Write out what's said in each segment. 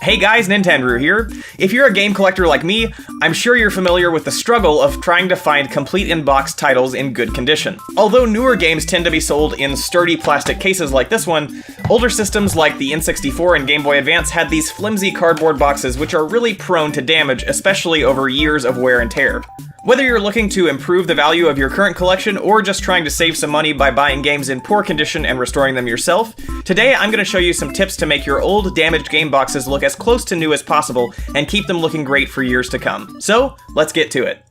Hey guys, Nintendrew here. If you're a game collector like me, I'm sure you're familiar with the struggle of trying to find complete in-box titles in good condition. Although newer games tend to be sold in sturdy plastic cases like this one, older systems like the N64 and Game Boy Advance had these flimsy cardboard boxes which are really prone to damage, especially over years of wear and tear. Whether you're looking to improve the value of your current collection or just trying to save some money by buying games in poor condition and restoring them yourself, today I'm going to show you some tips to make your old, damaged game boxes look as close to new as possible and keep them looking great for years to come. So, let's get to it.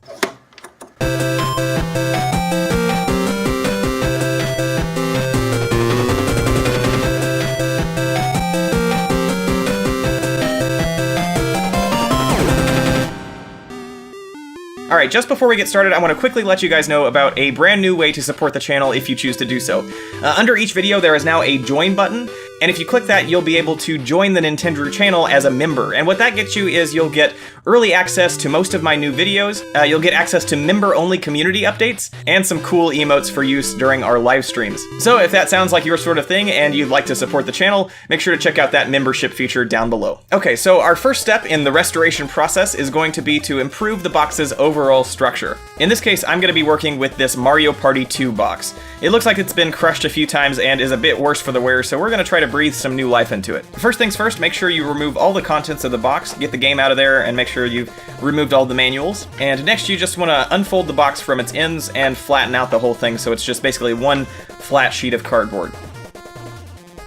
Alright, just before we get started, I want to quickly let you guys know about a brand new way to support the channel if you choose to do so. Under each video there is now a join button, and if you click that you'll be able to join the Nintendrew channel as a member. And what that gets you is you'll get early access to most of my new videos, you'll get access to member-only community updates, and some cool emotes for use during our live streams. So if that sounds like your sort of thing and you'd like to support the channel, make sure to check out that membership feature down below. Okay, so our first step in the restoration process is going to be to improve the box's overall structure. In this case, I'm going to be working with this Mario Party 2 box. It looks like it's been crushed a few times and is a bit worse for the wear, so we're going to try to breathe some new life into it. First things first, make sure you remove all the contents of the box, get the game out of there, and make sure you've removed all the manuals. And next you just want to unfold the box from its ends and flatten out the whole thing so it's just basically one flat sheet of cardboard.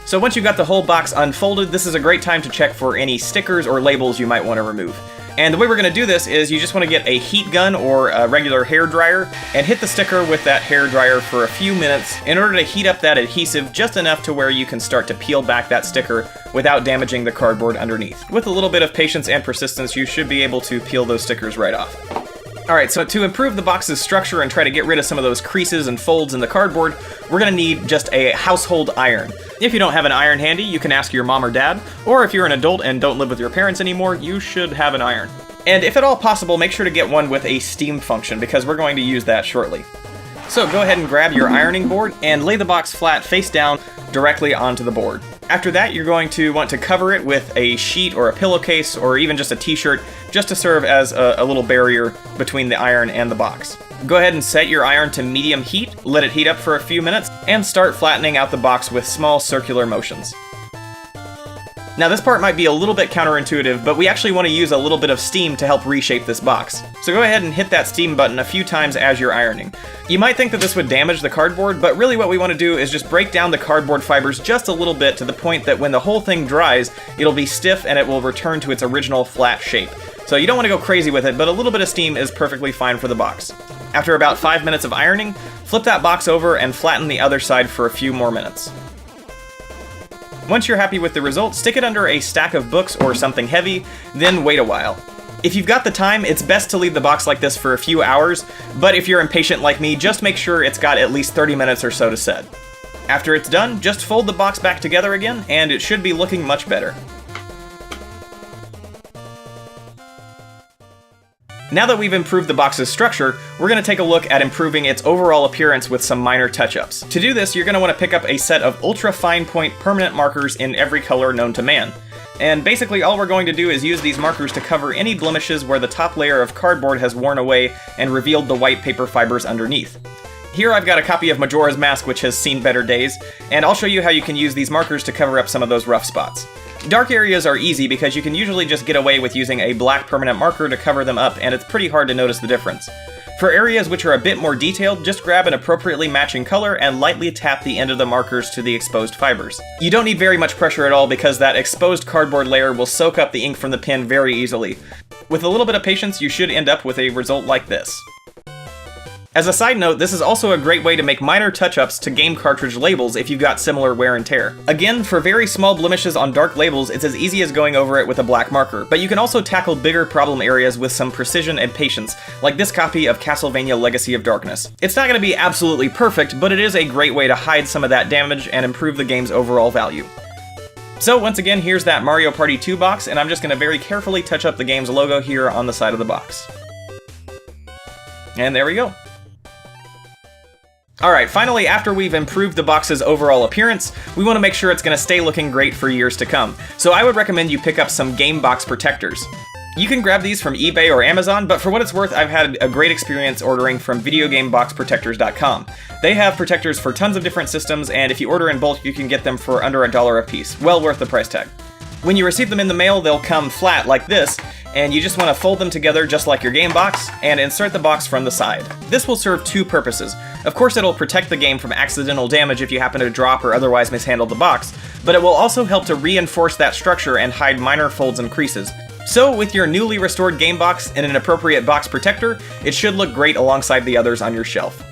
So once you've got the whole box unfolded, this is a great time to check for any stickers or labels you might want to remove. And the way we're going to do this is you just want to get a heat gun or a regular hair dryer and hit the sticker with that hair dryer for a few minutes in order to heat up that adhesive just enough to where you can start to peel back that sticker without damaging the cardboard underneath. With a little bit of patience and persistence, you should be able to peel those stickers right off. Alright, so to improve the box's structure and try to get rid of some of those creases and folds in the cardboard, we're going to need just a household iron. If you don't have an iron handy, you can ask your mom or dad, or if you're an adult and don't live with your parents anymore, you should have an iron. And if at all possible, make sure to get one with a steam function, because we're going to use that shortly. So go ahead and grab your ironing board and lay the box flat face down directly onto the board. After that, you're going to want to cover it with a sheet or a pillowcase or even just a t-shirt just to serve as a little barrier between the iron and the box. Go ahead and set your iron to medium heat, let it heat up for a few minutes, and start flattening out the box with small circular motions. Now this part might be a little bit counterintuitive, but we actually want to use a little bit of steam to help reshape this box. So go ahead and hit that steam button a few times as you're ironing. You might think that this would damage the cardboard, but really what we want to do is just break down the cardboard fibers just a little bit to the point that when the whole thing dries, it'll be stiff and it will return to its original flat shape. So you don't want to go crazy with it, but a little bit of steam is perfectly fine for the box. After about 5 minutes of ironing, flip that box over and flatten the other side for a few more minutes. Once you're happy with the result, stick it under a stack of books or something heavy, then wait a while. If you've got the time, it's best to leave the box like this for a few hours, but if you're impatient like me, just make sure it's got at least 30 minutes or so to set. After it's done, just fold the box back together again, and it should be looking much better. Now that we've improved the box's structure, we're going to take a look at improving its overall appearance with some minor touch-ups. To do this, you're going to want to pick up a set of ultra fine point permanent markers in every color known to man. And basically all we're going to do is use these markers to cover any blemishes where the top layer of cardboard has worn away and revealed the white paper fibers underneath. Here I've got a copy of Majora's Mask which has seen better days, and I'll show you how you can use these markers to cover up some of those rough spots. Dark areas are easy because you can usually just get away with using a black permanent marker to cover them up, and it's pretty hard to notice the difference. For areas which are a bit more detailed, just grab an appropriately matching color and lightly tap the end of the markers to the exposed fibers. You don't need very much pressure at all because that exposed cardboard layer will soak up the ink from the pen very easily. With a little bit of patience, you should end up with a result like this. As a side note, this is also a great way to make minor touch-ups to game cartridge labels if you've got similar wear and tear. Again, for very small blemishes on dark labels, it's as easy as going over it with a black marker, but you can also tackle bigger problem areas with some precision and patience, like this copy of Castlevania Legacy of Darkness. It's not going to be absolutely perfect, but it is a great way to hide some of that damage and improve the game's overall value. So once again, here's that Mario Party 2 box, and I'm just going to very carefully touch up the game's logo here on the side of the box. And there we go. Alright, finally, after we've improved the box's overall appearance, we want to make sure it's going to stay looking great for years to come. So I would recommend you pick up some game box protectors. You can grab these from eBay or Amazon, but for what it's worth, I've had a great experience ordering from videogameboxprotectors.com. They have protectors for tons of different systems, and if you order in bulk, you can get them for under $1 a piece. Well worth the price tag. When you receive them in the mail, they'll come flat like this, and you just want to fold them together just like your game box, and insert the box from the side. This will serve two purposes. Of course, it'll protect the game from accidental damage if you happen to drop or otherwise mishandle the box, but it will also help to reinforce that structure and hide minor folds and creases. So, with your newly restored game box and an appropriate box protector, it should look great alongside the others on your shelf.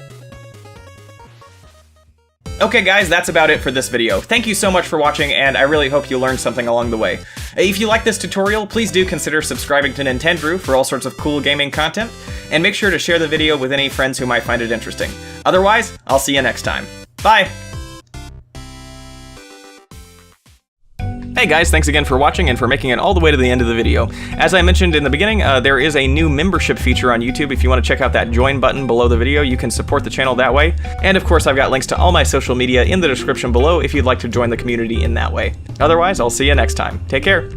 Okay guys, that's about it for this video. Thank you so much for watching, and I really hope you learned something along the way. If you like this tutorial, please do consider subscribing to Nintendrew for all sorts of cool gaming content, and make sure to share the video with any friends who might find it interesting. Otherwise, I'll see you next time. Bye! Hey guys, thanks again for watching and for making it all the way to the end of the video. As I mentioned in the beginning, there is a new membership feature on YouTube. If you want to check out that join button below the video, you can support the channel that way. And of course, I've got links to all my social media in the description below if you'd like to join the community in that way. Otherwise, I'll see you next time. Take care.